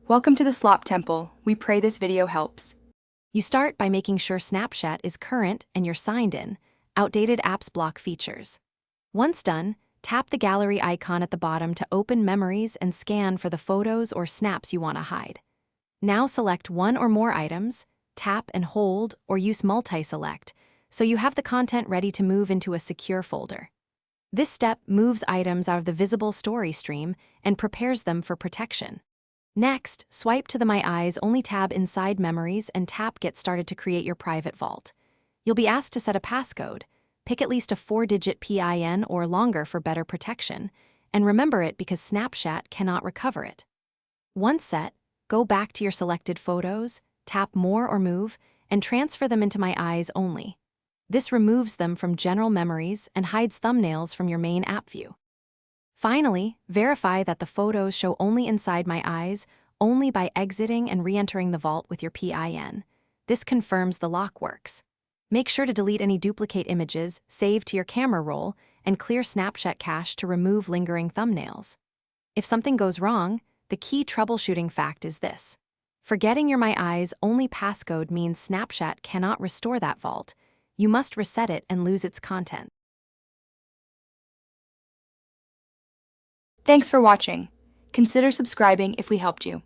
Welcome to the Slop Temple. We pray this video helps. You start by making sure Snapchat is current and you're signed in. Outdated apps block features. Once done, tap the gallery icon at the bottom to open memories and scan for the photos or snaps you want to hide. Now select one or more items, tap and hold, or use multi-select, so you have the content ready to move into a secure folder. This step moves items out of the visible story stream and prepares them for protection. Next, swipe to the My Eyes Only tab inside Memories and tap Get Started to create your private vault. You'll be asked to set a passcode. Pick at least a 4-digit PIN or longer for better protection, and remember it because Snapchat cannot recover it. Once set, go back to your selected photos, tap More or Move, and transfer them into My Eyes Only. This removes them from general memories and hides thumbnails from your main app view. Finally, verify that the photos show only inside My Eyes only by exiting and re-entering the vault with your PIN. This confirms the lock works. Make sure to delete any duplicate images, save to your camera roll, and clear Snapchat cache to remove lingering thumbnails. If something goes wrong, the key troubleshooting fact is this. Forgetting your My Eyes Only passcode means Snapchat cannot restore that vault. You must reset it and lose its content. Thanks for watching. Consider subscribing if we helped you.